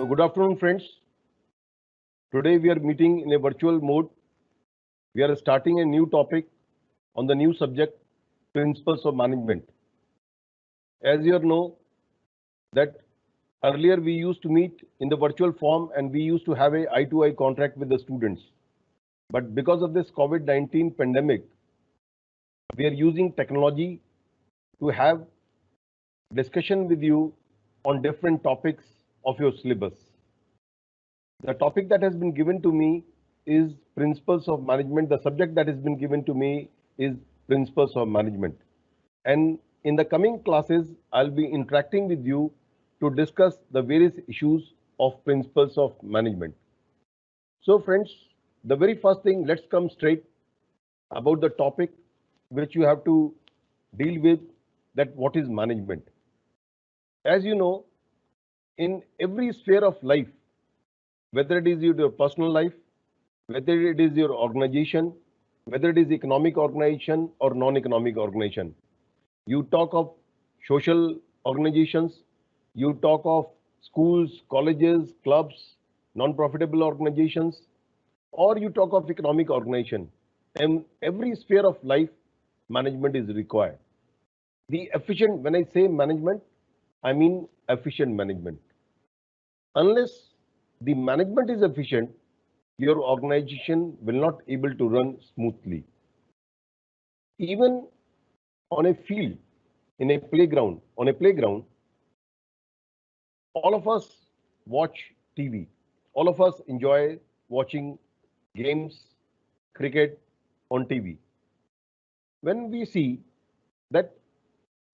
Good afternoon, friends. Today we are meeting in a virtual mode. We are starting a new topic on the new subject, principles of management. As you know, that earlier we used to meet in the virtual form and we used to have a eye-to-eye contact with the students. But because of this COVID-19 pandemic, we are using technology to have discussion with you on different topics of your syllabus. The topic that has been given to me is principles of management. The subject that has been given to me is principles of management. And in the coming classes, I'll be interacting with you to discuss the various issues of principles of management. So friends, the very first thing, let's come straight about the topic which you have to deal with, that what is management. As you know, in every sphere of life, whether it is your personal life, whether it is your organization, whether it is economic organization or non-economic organization. You talk of social organizations, you talk of schools, colleges, clubs, non-profitable organizations, or you talk of economic organization. In every sphere of life, management is required. The efficient, when I say management, I mean efficient management. Unless the management is efficient, your organization will not able to run smoothly. Even on a field, in a playground, all of us watch TV. All of us enjoy watching games, cricket on TV. When we see that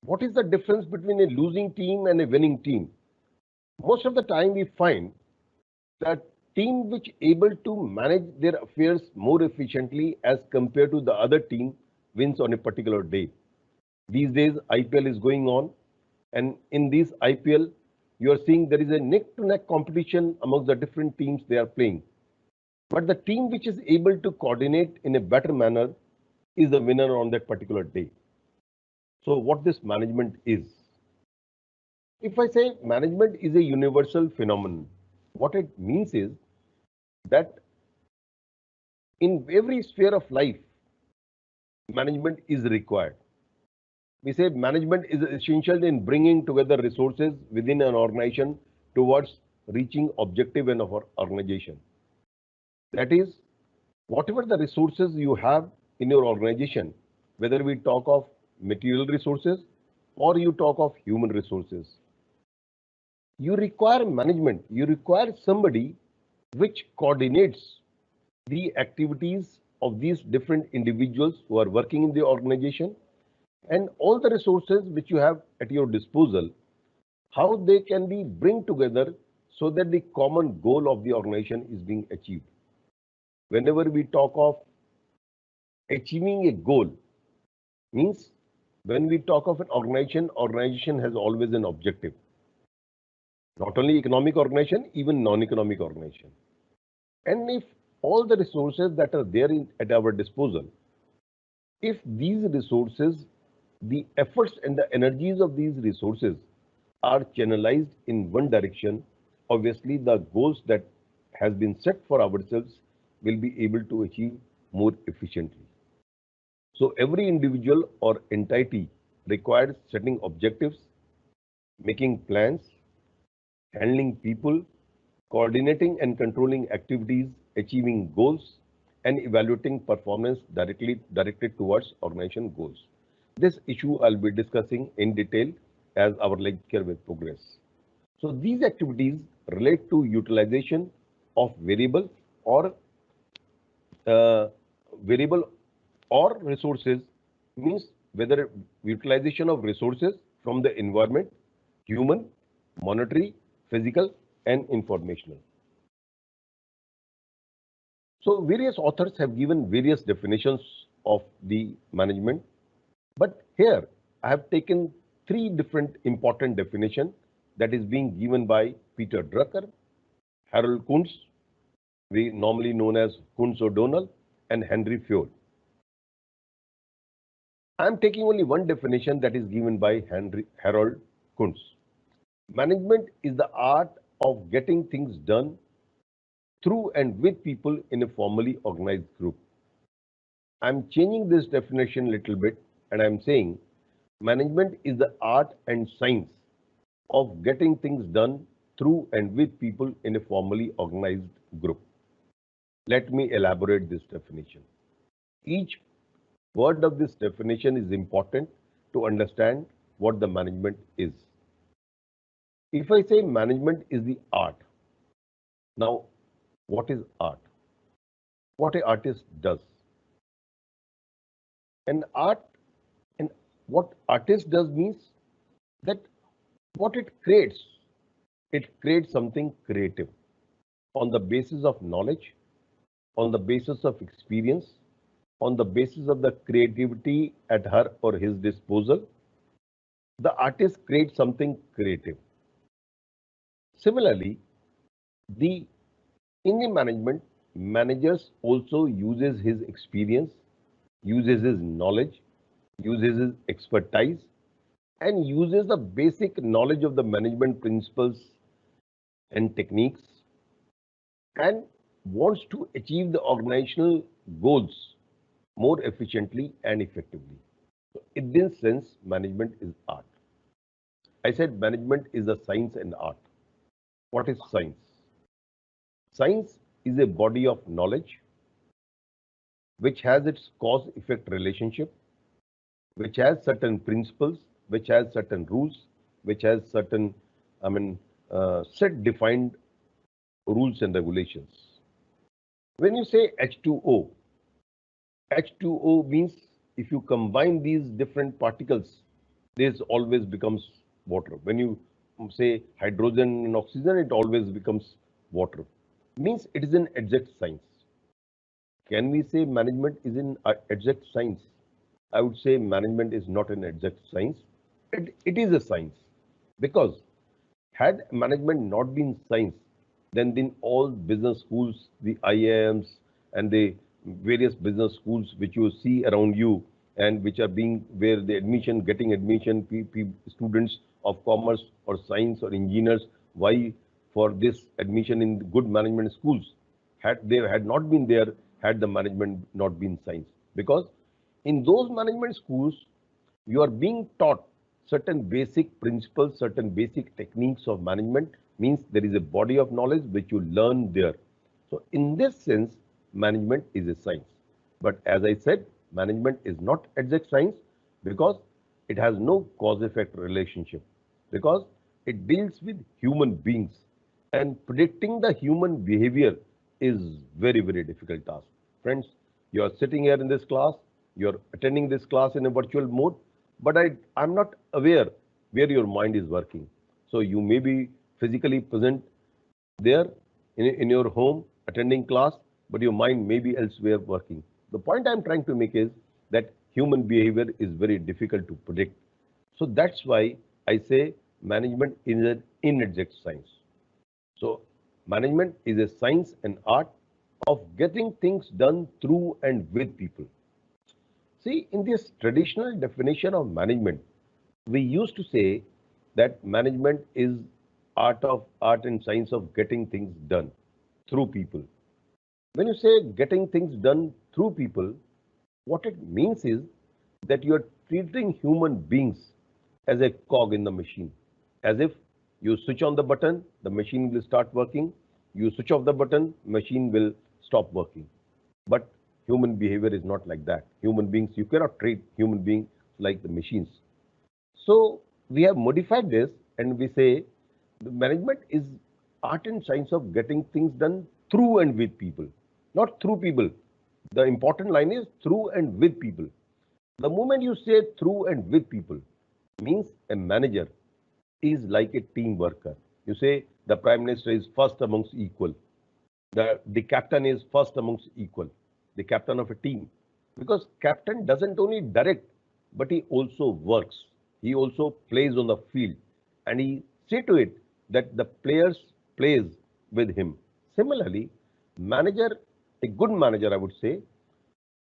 what is the difference between a losing team and a winning team, most of the time we find that team which able to manage their affairs more efficiently as compared to the other team wins on a particular day. These days IPL is going on, and in this IPL you are seeing there is a neck-to-neck competition amongst the different teams they are playing. But the team which is able to coordinate in a better manner is the winner on that particular day. So what this management is? If I say management is a universal phenomenon, what it means is that in every sphere of life, management is required. We say management is essential in bringing together resources within an organization towards reaching objective in our organization. That is, whatever the resources you have in your organization, whether we talk of material resources or you talk of human resources, you require management, you require somebody which coordinates the activities of these different individuals who are working in the organization and all the resources which you have at your disposal, how they can be bring together so that the common goal of the organization is being achieved. Whenever we talk of achieving a goal, means when we talk of an organization has always an objective. Not only economic organization, even non-economic organization. And if all the resources that are there at our disposal, if these resources, the efforts and the energies of these resources are channelized in one direction, obviously the goals that has been set for ourselves will be able to achieve more efficiently. So every individual or entity requires setting objectives, making plans, handling people, coordinating and controlling activities, achieving goals, and evaluating performance directed towards organization goals. This issue I'll be discussing in detail as our lecture will progress. So these activities relate to utilization of uh, variable or resources, means whether utilization of resources from the environment, human, monetary, physical, and informational. So various authors have given various definitions of the management, but here I have taken three different important definitions that is being given by Peter Drucker, Harold Kuntz, we normally known as Kuntz O'Donnell, and Henry Fayol. I am taking only one definition that is given by Harold Kuntz. Management is the art of getting things done through and with people in a formally organized group. I'm changing this definition a little bit and I'm saying management is the art and science of getting things done through and with people in a formally organized group. Let me elaborate this definition. Each word of this definition is important to understand what the management is. If I say management is the art, now what is art? What an artist does. An art and what artist does means that what it creates something creative on the basis of knowledge, on the basis of experience, on the basis of the creativity at her or his disposal. The artist creates something creative. Similarly, the in the management, managers also uses his experience, uses his knowledge, uses his expertise, and uses the basic knowledge of the management principles and techniques and wants to achieve the organizational goals more efficiently and effectively. So in this sense, management is art. I said management is a science and art. What is science? Science is a body of knowledge which has its cause-effect relationship, which has certain principles, which has certain rules, which has certain, set defined rules and regulations. When you say H2O, H2O means if you combine these different particles, this always becomes water. When you say hydrogen and oxygen, it always becomes water. Means it is an exact science. Can we say management is an exact science? I would say management is not an exact science. It is a science because had management not been science, then all business schools, the IIMs and the various business schools which you see around you and which are being where the getting admission, students of commerce or science or engineers, why for this admission in good management schools, had not been there, had the management not been science. Because in those management schools, you are being taught certain basic principles, certain basic techniques of management, means there is a body of knowledge which you learn there. So in this sense, management is a science. But as I said, management is not exact science because it has no cause-effect relationship, because it deals with human beings and predicting the human behavior is very, very difficult task. Friends, you are sitting here in this class, you are attending this class in a virtual mode, but I'm not aware where your mind is working. So you may be physically present there in your home attending class, but your mind may be elsewhere working. The point I'm trying to make is that human behavior is very difficult to predict. So that's why I say management is an inexact science. So management is a science and art of getting things done through and with people. See, in this traditional definition of management, we used to say that management is art and science of getting things done through people. When you say getting things done through people, what it means is that you are treating human beings as a cog in the machine, as if you switch on the button, the machine will start working. You switch off the button, machine will stop working. But human behavior is not like that. Human beings, you cannot treat human beings like the machines. So we have modified this and we say the management is art and science of getting things done through and with people, not through people. The important line is through and with people. The moment you say through and with people, means a manager is like a team worker. You say the prime minister is first amongst equal. The captain is first amongst equal. The captain of a team. Because captain doesn't only direct, but he also works. He also plays on the field. And he see to it that the players plays with him. Similarly, manager, a good manager, I would say,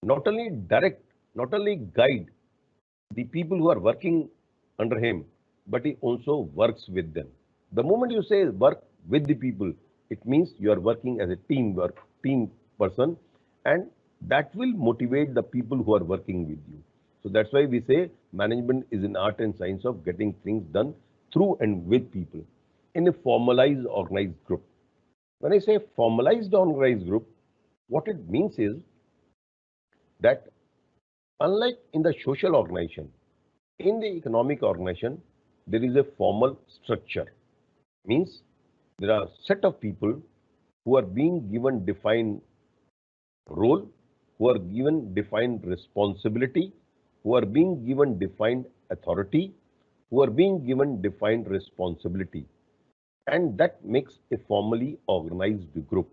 not only direct, not only guide the people who are working under him, but he also works with them. The moment you say work, with the people. It means you are working as a team person, and that will motivate the people who are working with you. So that's why we say management is an art and science of getting things done through and with people in a formalized organized group. When I say formalized organized group, what it means is that unlike in the social organization, in the economic organization, there is a formal structure. Means there are a set of people who are being given defined role, who are given defined responsibility, who are being given defined authority, who are being given defined responsibility. And that makes a formally organized group.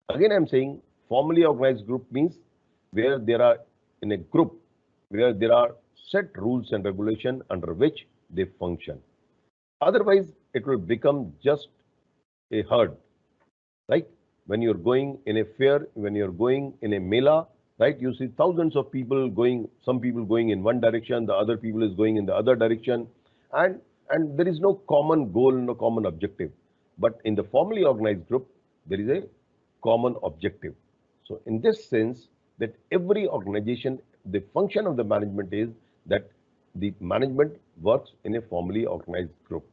Again, I'm saying formally organized group means where there are in a group where there are set rules and regulation under which they function. Otherwise, it will become just a herd, right? When you're going in a fair, when you're going in a mela, right? You see thousands of people going, some people going in one direction, the other people is going in the other direction, and there is no common goal, no common objective. But in the formally organized group, there is a common objective. So in this sense, that every organization, the function of the management is that the management works in a formally organized group.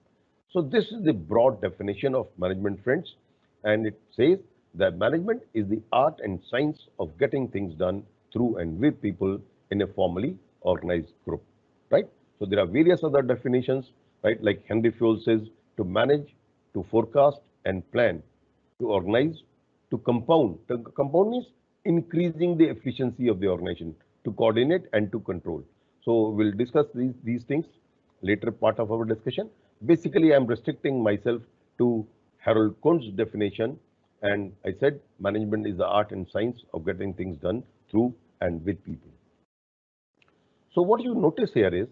So this is the broad definition of management, friends, and it says that management is the art and science of getting things done through and with people in a formally organized group, right? So there are various other definitions, right? Like Henry Fayol says, to manage, to forecast and plan, to organize, to compound. To compound means increasing the efficiency of the organization, to coordinate and to control. So we'll discuss these things later part of our discussion. Basically, I'm restricting myself to Harold Kuhn's definition, and I said management is the art and science of getting things done through and with people. So what you notice here is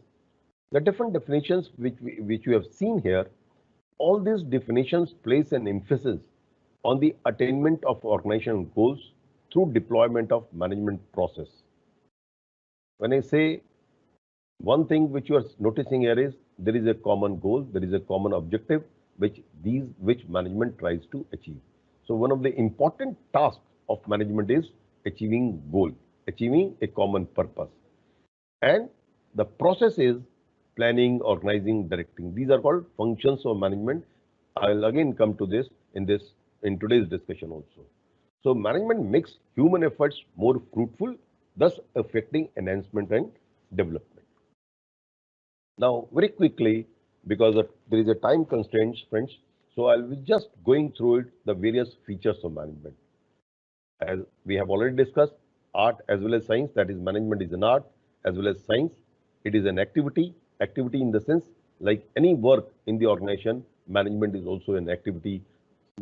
the different definitions which you have seen here. All these definitions place an emphasis on the attainment of organizational goals through deployment of management process. When I say one thing which you are noticing here is there is a common goal, there is a common objective which management tries to achieve. So one of the important tasks of management is achieving goal, achieving a common purpose. And the process is planning, organizing, directing. These are called functions of management. I'll again come to this in today's discussion also. So management makes human efforts more fruitful, thus affecting enhancement and development. Now, very quickly, because there is a time constraint, friends, so I'll be just going through it, the various features of management. As we have already discussed, art as well as science, that is management is an art as well as science. It is an activity in the sense like any work in the organization, management is also an activity.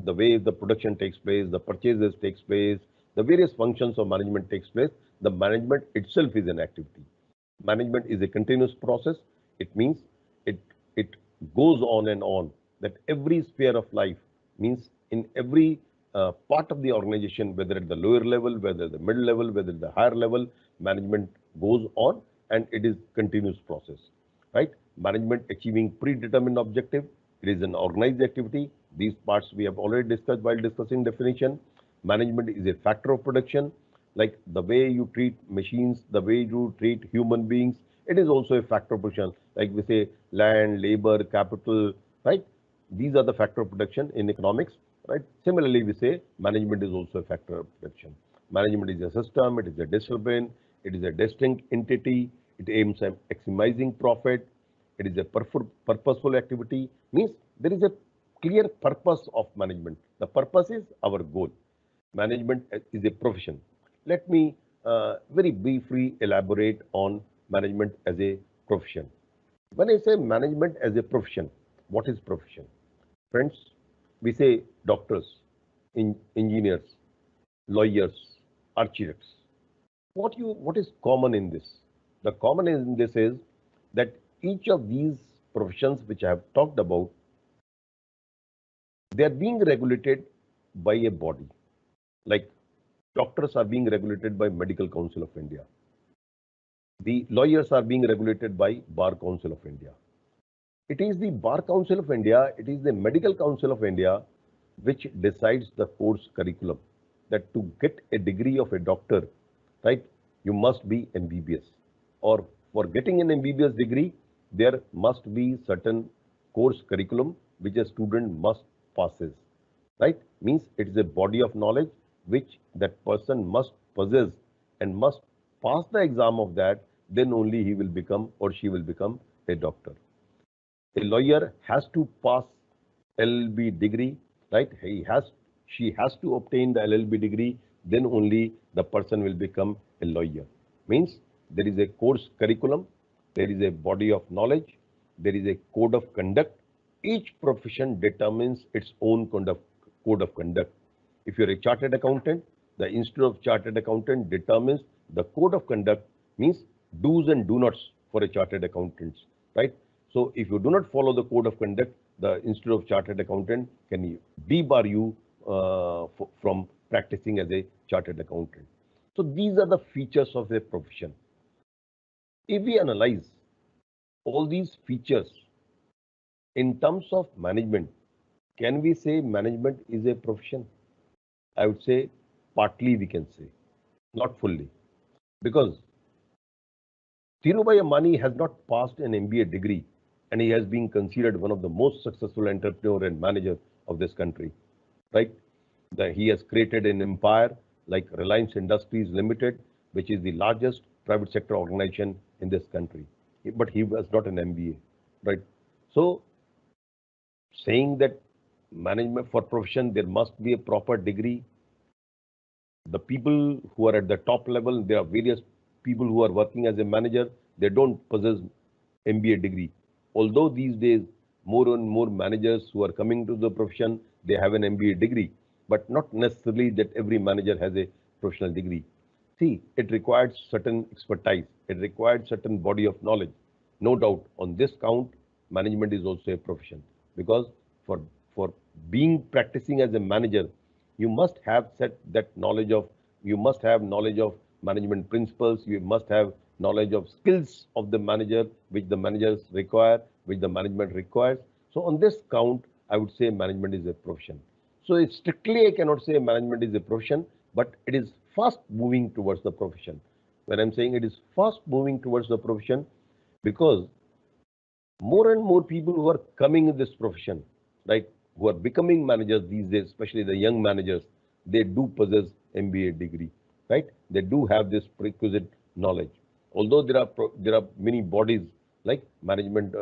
The way the production takes place, the purchases takes place, the various functions of management takes place, the management itself is an activity. Management is a continuous process. It means it goes on and on, that every sphere of life means in every part of the organization, whether at the lower level, whether at the middle level, whether at the higher level, management goes on and it is continuous process, right? Management achieving predetermined objective, it is an organized activity. These parts we have already discussed while discussing definition. Management is a factor of production, like the way you treat machines, the way you treat human beings, it is also a factor of production. Like we say land, labor, capital, right? These are the factor of production in economics, right? Similarly, we say management is also a factor of production. Management is a system, it is a discipline, it is a distinct entity, it aims at maximizing profit, it is a purposeful activity, means there is a clear purpose of management. The purpose is our goal. Management is a profession. Let me very briefly elaborate on management as a profession. When I say management as a profession, what is profession? Friends, we say doctors, engineers, lawyers, architects. What is common in this? The common in this is that each of these professions which I have talked about, they are being regulated by a body. Like doctors are being regulated by Medical Council of India. The lawyers are being regulated by Bar Council of India. It is the Bar Council of India, it is the Medical Council of India which decides the course curriculum. That to get a degree of a doctor, right, you must be MBBS. Or for getting an MBBS degree, there must be certain course curriculum which a student must passes, right? Means it is a body of knowledge which that person must possess and must pass the exam of that, then only he will become or she will become a doctor. A lawyer has to pass LLB degree, right? She has to obtain the LLB degree, then only the person will become a lawyer. Means there is a course curriculum, there is a body of knowledge, there is a code of conduct. Each profession determines its own code of conduct. If you're a chartered accountant, the Institute of Chartered Accountant determines the code of conduct, means do's and do nots for a chartered accountant, right? So if you do not follow the code of conduct, the Institute of Chartered Accountant can debar you from practicing as a chartered accountant. So these are the features of a profession. If we analyze all these features in terms of management, can we say management is a profession? I would say partly we can say, not fully. Because Dhirubhai Ambani has not passed an MBA degree and he has been considered one of the most successful entrepreneur and manager of this country, right? He has created an empire like Reliance Industries Limited, which is the largest private sector organization in this country. But he was not an MBA, right? So saying that management for profession, there must be a proper degree. The people who are at the top level, there are various people who are working as a manager, they don't possess MBA degree. Although these days, more and more managers who are coming to the profession, they have an MBA degree, but not necessarily that every manager has a professional degree. See, it required certain expertise, it required certain body of knowledge. No doubt on this count, management is also a profession because for for being practicing as a manager, you must have set that knowledge of, you must have knowledge of management principles, you must have knowledge of skills of the manager, which the managers require, which the management requires. So on this count, I would say management is a profession. So it's strictly, I cannot say management is a profession, but it is fast moving towards the profession. When I'm saying it is fast moving towards the profession, because more and more people who are coming in this profession, right, who are becoming managers these days, especially the young managers, they do possess MBA degree, right? They do have this prerequisite knowledge. Although there are many bodies like management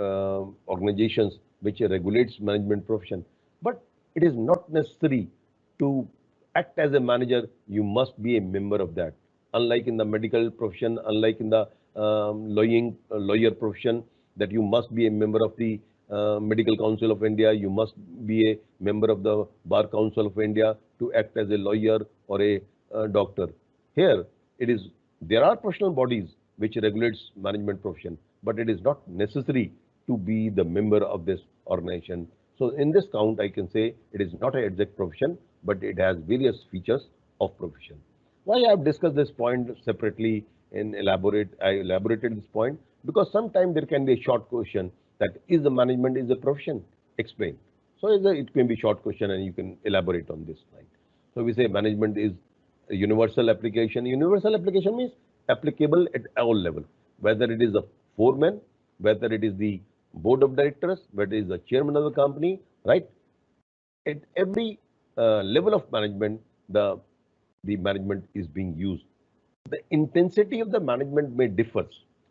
organizations which regulates management profession, but it is not necessary to act as a manager. You must be a member of that. Unlike in the medical profession, unlike in the lawyer profession, that you must be a member of the Medical Council of India, you must be a member of the Bar Council of India to act as a lawyer or a doctor. Here, it is there are professional bodies which regulates management profession, but it is not necessary to be the member of this organization. So in this count, I can say it is not an exact profession, but it has various features of profession. Why I have discussed this point separately and I elaborated this point because sometimes there can be a short question that is the management is a profession? Explain. So it can be short question and you can elaborate on this point. So we say management is a universal application. Universal application means applicable at all level, whether it is the foreman, whether it is the board of directors, whether it is the chairman of the company, right? At every level of management, the management is being used. The intensity of the management may differ.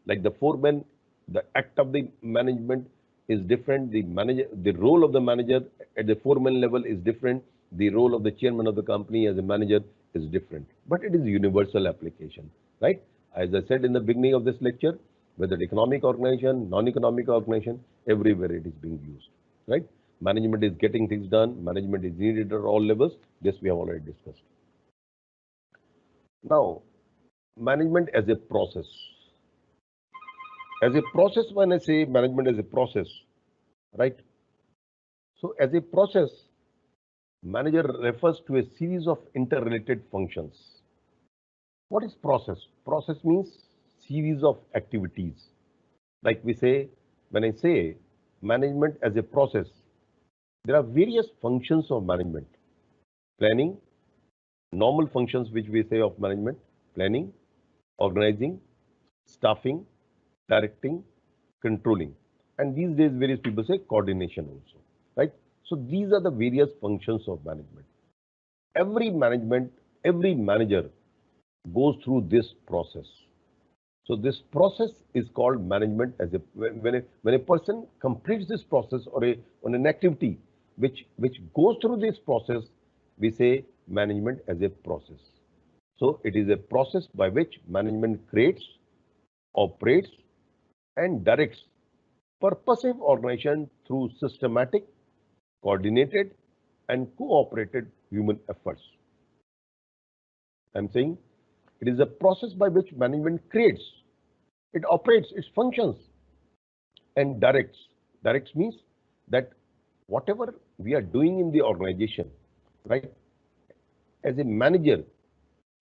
Like the foreman, the act of the management is different. The role of the manager at the foreman level is different. The role of the chairman of the company as a manager is different. But it is universal application, right? As I said in the beginning of this lecture, whether economic organization, non-economic organization, everywhere it is being used, right? Management is getting things done. Management is needed at all levels. This we have already discussed. Now, management as a process. As a process, when I say management as a process, right? So as a process, manager refers to a series of interrelated functions. What is process? Process means series of activities. Like we say, when I say management as a process, there are various functions of management. Planning, normal functions which we say of management, planning, organizing, staffing, directing, controlling. And these days various people say coordination also, right? So these are the various functions of management. Every manager goes through this process. So this process is called management as a when a person completes this process or on an activity which goes through this process, we say management as a process. So it is a process by which management creates, operates, and directs purposive organization through systematic, coordinated, and cooperated human efforts. I'm saying it is a process by which management creates, it operates, it functions, and directs. Directs means that whatever we are doing in the organization, right? As a manager,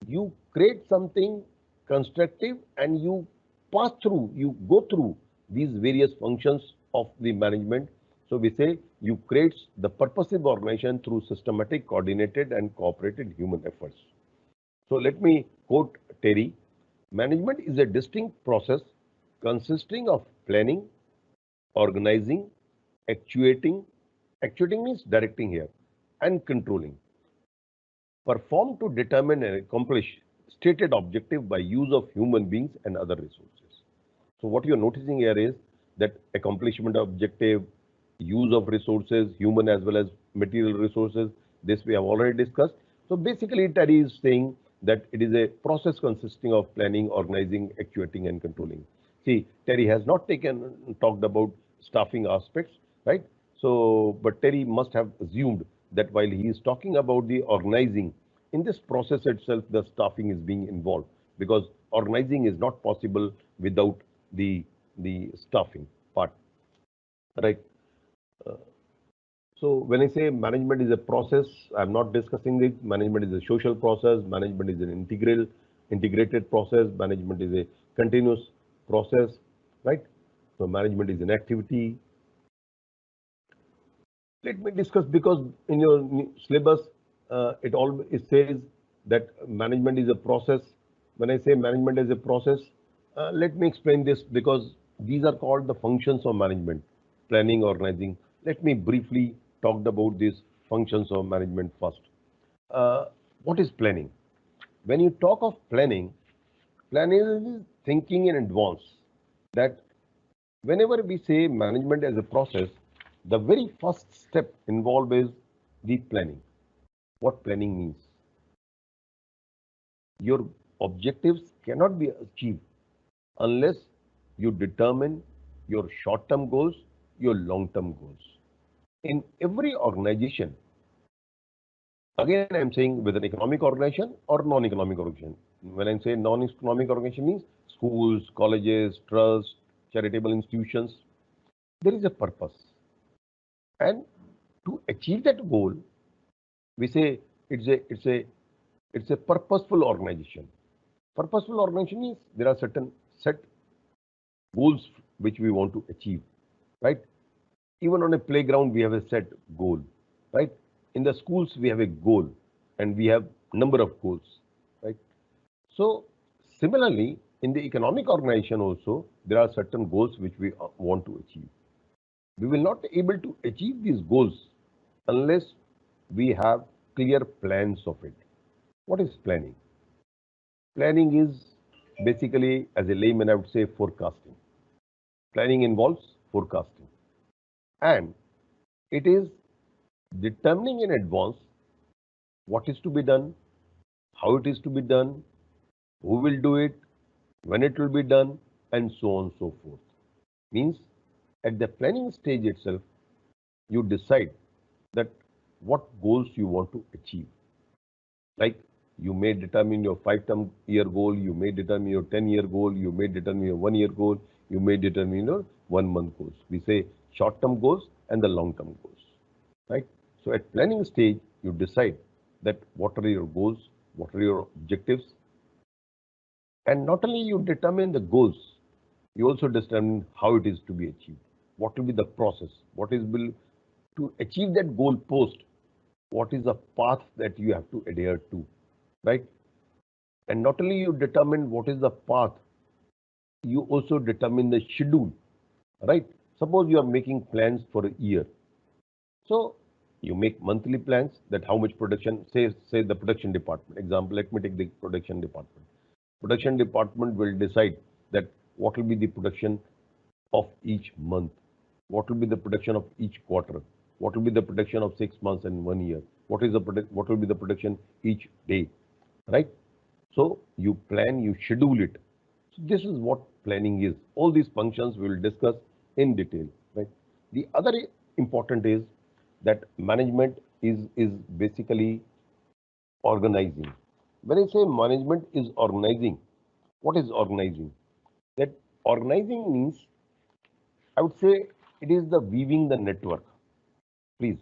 you create something constructive and you go through these various functions of the management. So we say you create the purposive organization through systematic, coordinated, and cooperated human efforts. So let me quote Terry. Management is a distinct process consisting of planning, organizing, actuating means directing here, and controlling, performed to determine and accomplish stated objective by use of human beings and other resources. So what you're noticing here is that accomplishment objective, use of resources, human as well as material resources, this we have already discussed. So basically Terry is saying that it is a process consisting of planning, organizing, actuating, and controlling. See, Terry has not talked about staffing aspects, right? So, but Terry must have assumed that while he is talking about the organizing, in this process itself, the staffing is being involved because organizing is not possible without the staffing part, right? So when I say management is a process, I'm not discussing it. Management is a social process. Management is an integrated process. Management is a continuous process, right? So management is an activity. Let me discuss because in your syllabus, it says that management is a process. When I say management is a process, let me explain this because these are called the functions of management, planning, organizing. Let me briefly talk about these functions of management first. What is planning? When you talk of planning, planning is thinking in advance. That whenever we say management as a process, the very first step involved is the planning. What planning means? Your objectives cannot be achieved unless you determine your short-term goals, your long-term goals. In every organization, again I'm saying whether economic organization or non-economic organization. When I say non-economic organization means schools, colleges, trusts, charitable institutions, there is a purpose. And to achieve that goal, we say it's a purposeful organization. Purposeful organization means there are certain set goals which we want to achieve, right? Even on a playground, we have a set goal, right? In the schools, we have a goal and we have number of goals, right? So similarly, in the economic organization also, there are certain goals which we want to achieve. We will not be able to achieve these goals unless we have clear plans of it. What is planning? Planning is basically, as a layman, I would say forecasting. Planning involves forecasting. And it is determining in advance what is to be done, how it is to be done, who will do it, when it will be done, and so on and so forth. Means at the planning stage itself, you decide that what goals you want to achieve. Like you may determine your 5-term year goal, you may determine your 10-year goal, you may determine your 1-year goal, you may determine your 1-month goals. We say short-term goals and the long-term goals, right? So at planning stage, you decide that what are your goals, what are your objectives, and not only you determine the goals, you also determine how it is to be achieved. what will be the process, what is will to achieve that goal post, what is the path that you have to adhere to, right? And not only you determine what is the path, you also determine the schedule, right? Suppose you are making plans for a year. So you make monthly plans that how much production, say the production department, example, let me take the production department. Production department will decide that what will be the production of each month, what will be the production of each quarter, what will be the production of 6 months and 1 year, what will be the production each day, right? So you plan, you schedule it. So this is what planning is. All these functions we will discuss in detail, right? The other important is that management is basically organizing. When I say management is organizing, what is organizing? That organizing means, I would say, it is the weaving the network. Please,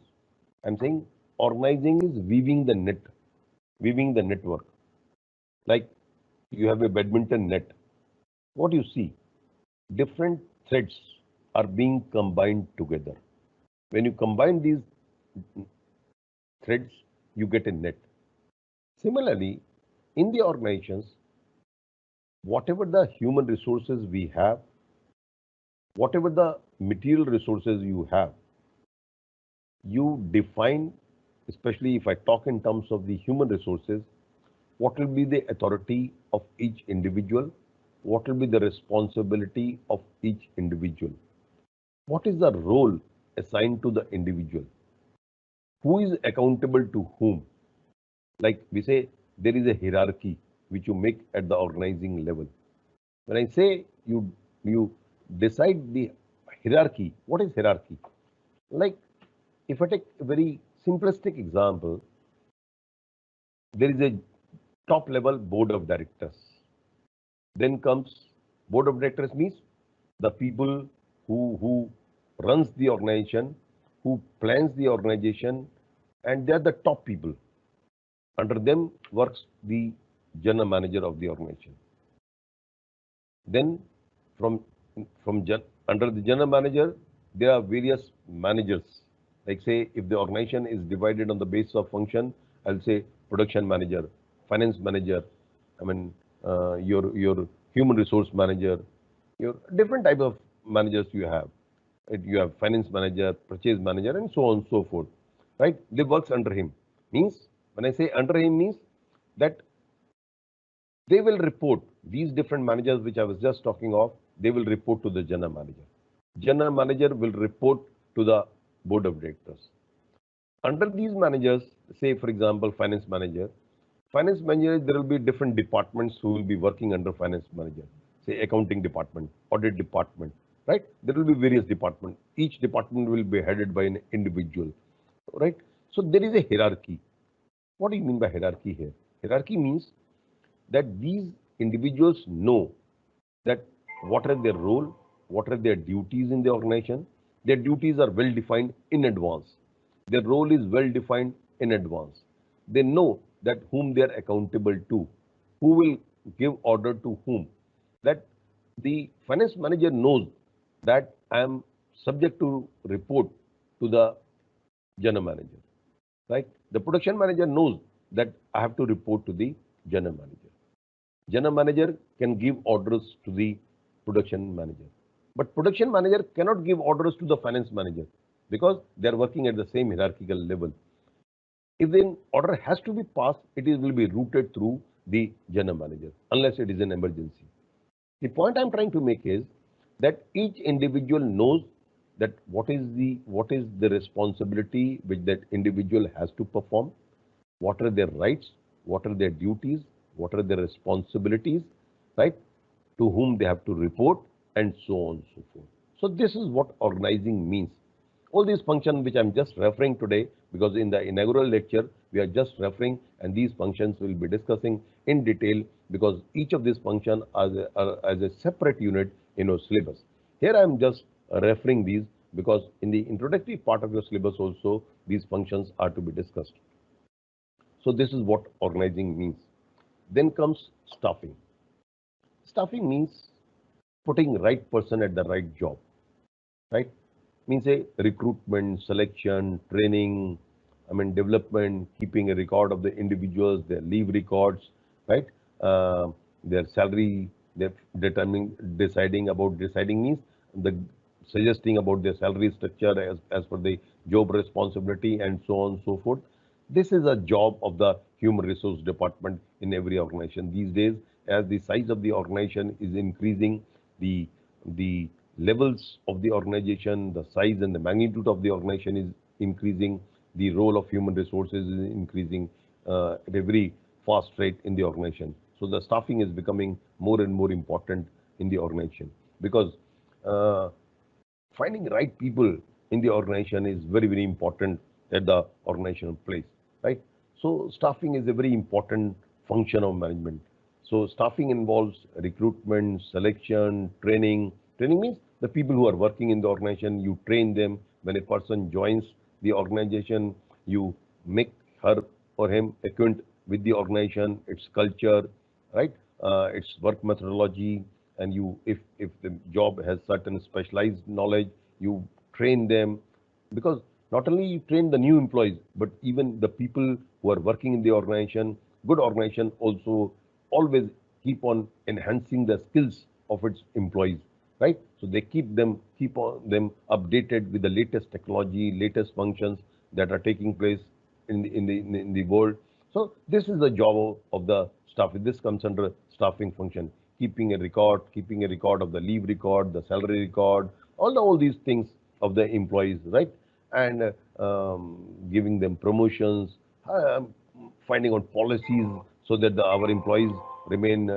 I'm saying organizing is weaving the network. Like you have a badminton net. What do you see? Different threads are being combined together. When you combine these threads, you get a net. Similarly, in the organizations, whatever the human resources we have, whatever the material resources you have, you define, especially if I talk in terms of the human resources, what will be the authority of each individual, what will be the responsibility of each individual, what is the role assigned to the individual, who is accountable to whom. Like we say, there is a hierarchy which you make at the organizing level. When I say you decide the hierarchy, what is hierarchy? Like if I take a very simplistic example, there is a top level board of directors. Then comes board of directors means the people who runs the organization, who plans the organization, and they are the top people. Under them works the general manager of the organization. Then from under the general manager, there are various managers. Like say, if the organization is divided on the basis of function, I'll say production manager, finance manager, I mean your human resource manager, your different type of managers you have. You have finance manager, purchase manager, and so on and so forth. Right? They works under him. Means when I say under him means that they will report, these different managers which I was just talking of, they will report to the general manager. General manager will report to the board of directors. Under these managers, say for example, finance manager, there will be different departments who will be working under finance manager. Say accounting department, audit department, right? There will be various departments. Each department will be headed by an individual, right? So there is a hierarchy. What do you mean by hierarchy here? Hierarchy means that these individuals know that what are their role, what are their duties in the organization. Their duties are well defined in advance. Their role is well defined in advance. They know that whom they are accountable to, who will give order to whom. That the finance manager knows that I am subject to report to the general manager, right? The production manager knows that I have to report to the general manager. General manager can give orders to the production manager. But production manager cannot give orders to the finance manager because they are working at the same hierarchical level. If an order has to be passed, will be routed through the general manager unless it is an emergency. The point I'm trying to make is that each individual knows that what is the responsibility which that individual has to perform, what are their rights, what are their duties, what are their responsibilities, right, to whom they have to report, and so on and so forth. So this is what organizing means. All these functions which I'm just referring today, because in the inaugural lecture we are just referring, and these functions we'll be discussing in detail because each of these functions are as a separate unit in our syllabus. Here I'm just referring these because in the introductory part of your syllabus also these functions are to be discussed. So this is what organizing means. Then comes staffing. Staffing means putting right person at the right job, right? Means a recruitment, selection, training, development, keeping a record of the individuals, their leave records, right? Uh, their salary, their deciding means the suggesting about their salary structure as per the job responsibility and so on and so forth. This is a job of the human resource department in every organization these days. As the size of the organization is increasing, the levels of the organization, the size and the magnitude of the organization is increasing. The role of human resources is increasing at a very fast rate in the organization. So the staffing is becoming more and more important in the organization because uh, finding right people in the organization is very, very important at the organizational place, right? So staffing is a very important function of management. So staffing involves recruitment, selection, training. Training means the people who are working in the organization, you train them. When a person joins the organization, you make her or him acquaint with the organization, its culture, right? Its work methodology, and if the job has certain specialized knowledge, you train them because not only you train the new employees, but even the people who are working in the organization. Good organization also always keep on enhancing the skills of its employees, right? So they keep on them updated with the latest technology, latest functions that are taking place in the world. So this is the job of the staff. This comes under staffing function, keeping a record of the leave record, the salary record, all these things of the employees, right? And giving them promotions, finding out policies so that our employees remain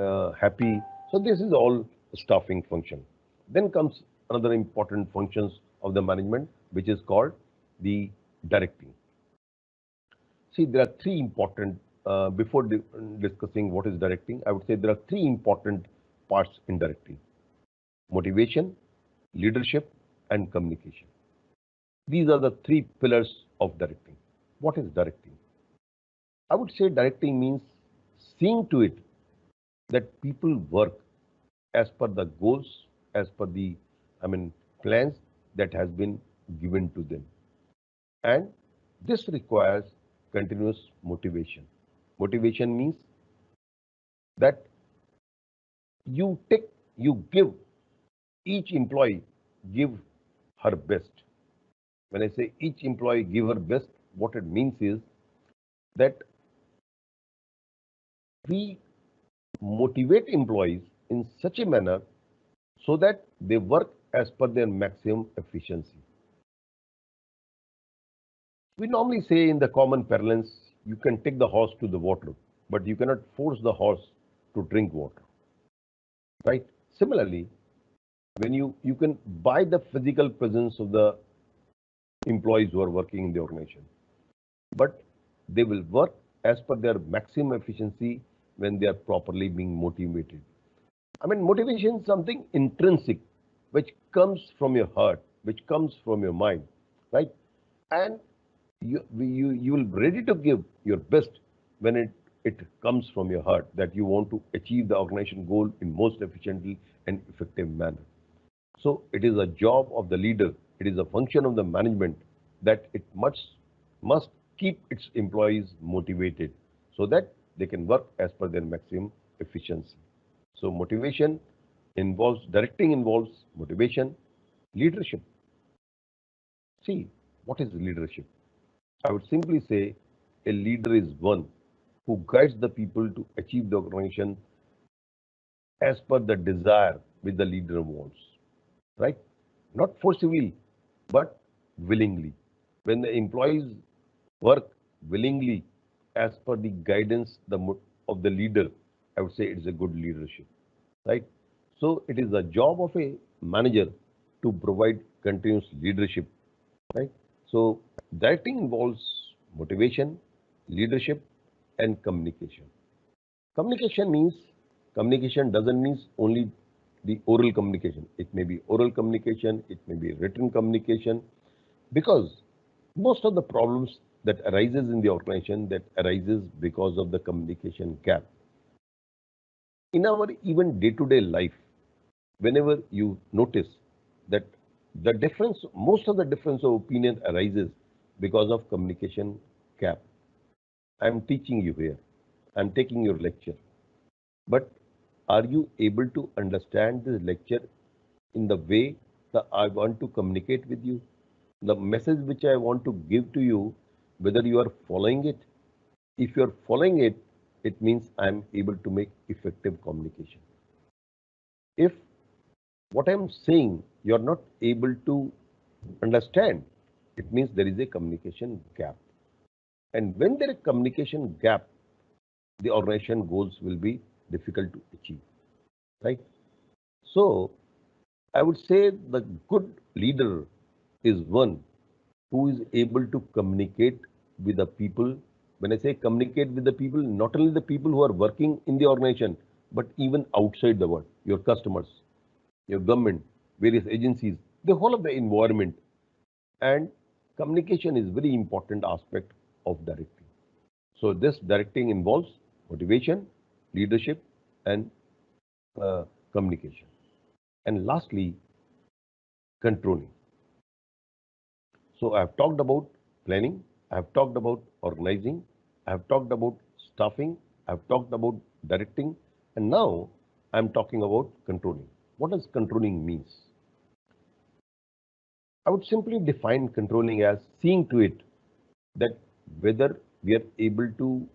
happy. So this is all staffing function. Then comes another important functions of the management, which is called the directing. See, there are three important, before discussing what is directing, I would say there are three important parts in directing: motivation, leadership, and communication. These are the three pillars of directing. What is directing? I would say directing means seeing to it that people work as per the goals, as per the, plans that has been given to them. And this requires continuous motivation. Motivation means that you take, you give each employee give her best. When I say each employee give her best, what it means is that we motivate employees in such a manner so that they work as per their maximum efficiency. We normally say in the common parlance, you can take the horse to the water, but you cannot force the horse to drink water, right? Similarly, when you can buy the physical presence of the employees who are working in the organization, but they will work as per their maximum efficiency when they are properly being motivated. Motivation is something intrinsic, which comes from your heart, which comes from your mind, right? And you will be ready to give your best when it comes from your heart that you want to achieve the organization goal in most efficiently and effective manner. So it is a job of the leader, it is a function of the management that it must keep its employees motivated so that they can work as per their maximum efficiency. So directing involves motivation, leadership. See, what is leadership? I would simply say a leader is one who guides the people to achieve the organization as per the desire which the leader wants, right? Not forcibly, but willingly. When the employees work willingly as per the guidance of the leader, I would say it is a good leadership, right? So it is the job of a manager to provide continuous leadership, right? So directing involves motivation, leadership, and communication. Communication doesn't mean only the oral communication. It may be oral communication, it may be written communication, because most of the problems that arises in the organization that arises because of the communication gap. In our even day-to-day life, whenever you notice that The difference, most of the difference of opinion arises because of communication gap. I'm teaching you here. I'm taking your lecture. But are you able to understand this lecture in the way that I want to communicate with you? The message which I want to give to you, whether you are following it. If you are following it, it means I am able to make effective communication. If what I am saying you are not able to understand, it means there is a communication gap. And when there is communication gap, the organization goals will be difficult to achieve, right? So I would say the good leader is one who is able to communicate with the people. When I say communicate with the people, not only the people who are working in the organization, but even outside the world, your customers, your government, various agencies, the whole of the environment. And communication is very important aspect of directing. So this directing involves motivation, leadership, and communication. And lastly, controlling. So I have talked about planning, I have talked about organizing, I have talked about staffing, I have talked about directing, and now I am talking about controlling. What does controlling means? I would simply define controlling as seeing to it that whether we are able to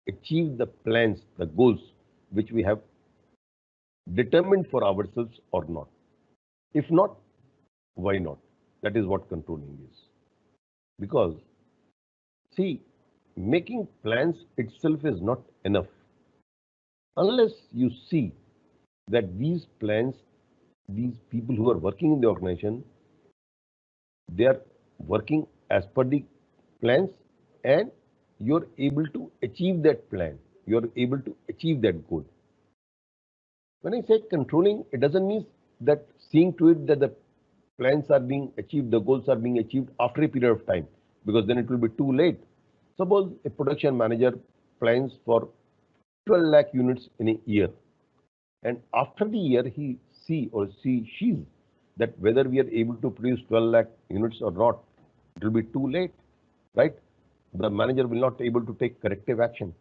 achieve the plans, the goals which we have determined for ourselves or not. If not, why not? That is what controlling is. Because, see, making plans itself is not enough unless you see that these plans, these people who are working in the organization, they are working as per the plans and you're able to achieve that plan. You're able to achieve that goal. When I say controlling, it doesn't mean that seeing to it that the plans are being achieved, the goals are being achieved after a period of time, because then it will be too late. Suppose a production manager plans for 12 lakh units in a year, and after the year he sees that whether we are able to produce 12 lakh units or not, it will be too late, right? The manager will not able to take corrective action.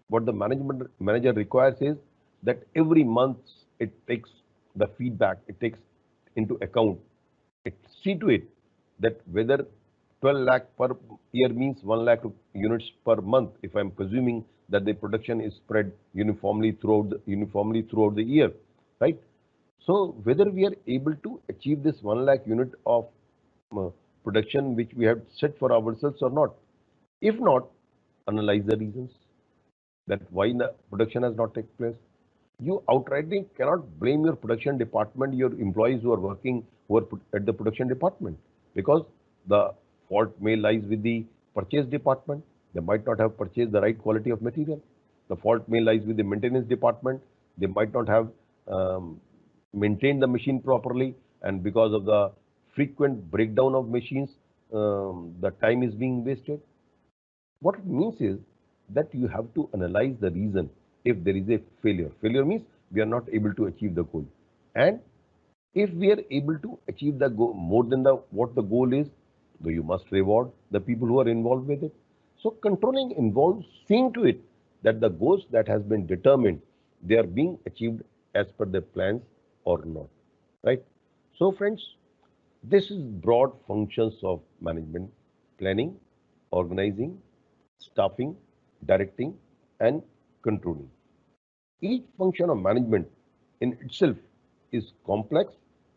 What the management manager requires is that every month it takes the feedback, it takes into account, it see to it that whether 12 lakh per year means 1 lakh units per month, if I'm presuming that the production is spread uniformly throughout the year, right? So whether we are able to achieve this 1 lakh unit of production which we have set for ourselves or not. If not, analyze the reasons that why the production has not taken place. You outrightly cannot blame your production department, your employees who are working, who are at the production department, because the fault may lies with the purchase department. They might not have purchased the right quality of material. The fault may lies with the maintenance department. They might not have maintained the machine properly, and because of the frequent breakdown of machines, the time is being wasted. What it means is that you have to analyze the reason if there is a failure. Failure means we are not able to achieve the goal. And if we are able to achieve the goal more than what the goal is, so you must reward the people who are involved with it. So controlling involves seeing to it that the goals that has been determined, they are being achieved as per the plans or not. Right? So friends, this is broad functions of management: planning, organizing, staffing, directing, and controlling. Each function of management in itself is complex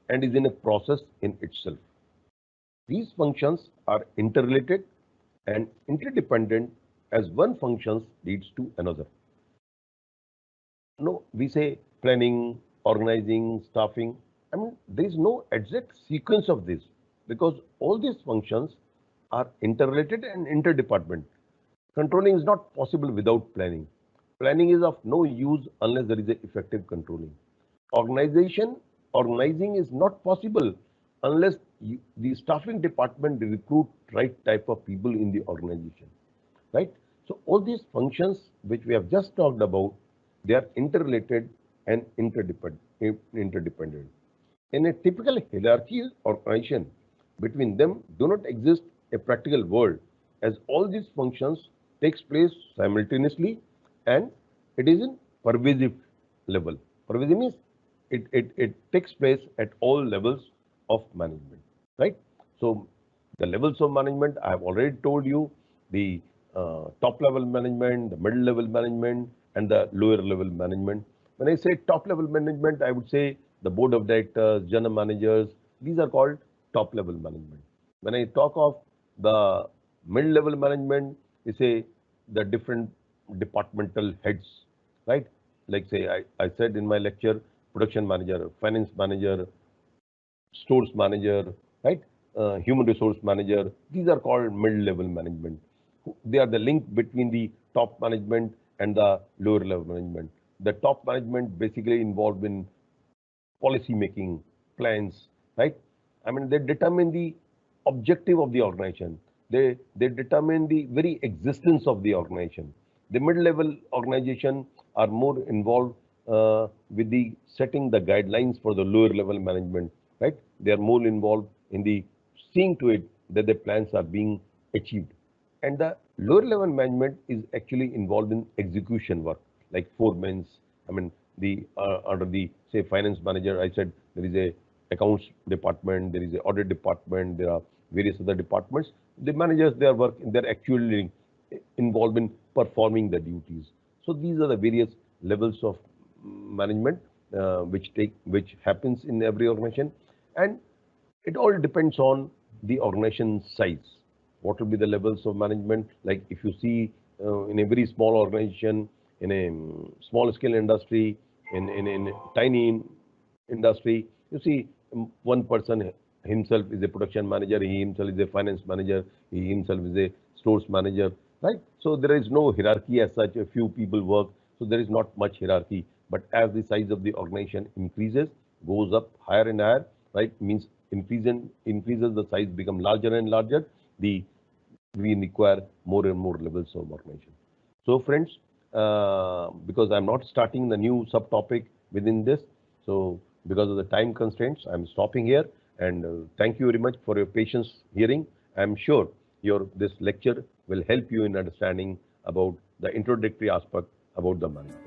and is in a process in itself. These functions are interrelated and interdependent as one function leads to another. No, we say planning, organizing, staffing. I mean, there is no exact sequence of this because all these functions are interrelated and interdependent. Controlling is not possible without planning. Planning is of no use unless there is a effective controlling. Organizing is not possible unless the staffing department recruit right type of people in the organization, right? So all these functions which we have just talked about, they are interrelated and interdependent. In a typical hierarchical organization, between them do not exist a practical world, as all these functions takes place simultaneously and it is in pervasive level. Pervasive means it takes place at all levels of management, right? So the levels of management, I have already told you, the top level management, the middle level management, and the lower level management. When I say top level management, I would say the board of directors, general managers, these are called top level management. When I talk of the mid level management, we say the different departmental heads, right? Like say, I said in my lecture, production manager, finance manager, stores manager, right? Human resource manager. These are called mid-level management. They are the link between the top management and the lower level management. The top management basically involved in policy making, plans, right? I mean, they determine the objective of the organization. They determine the very existence of the organization. The mid-level organization are more involved with the setting the guidelines for the lower level management, right? They are more involved in the seeing to it that the plans are being achieved. And the lower level management is actually involved in execution work, like foremans. I mean, the under the say finance manager, I said there is a accounts department, there is a audit department, there are various other departments. The managers, they are working, they're actually involved in performing the duties. So these are the various levels of management which happens in every organization, and it all depends on the organization size. What will be the levels of management? Like if you see in a very small organization, in a small scale industry, in a tiny industry, you see one person himself is a production manager, he himself is a finance manager, he himself is a stores manager, right? So there is no hierarchy as such. A few people work, so there is not much hierarchy. But as the size of the organization increases, goes up higher and higher, right? Means increases the size, become larger and larger. The we require more and more levels of organization. So friends, because I'm not starting the new subtopic within this, so because of the time constraints, I'm stopping here. And thank you very much for your patience hearing. I'm sure this lecture will help you in understanding about the introductory aspect about the management.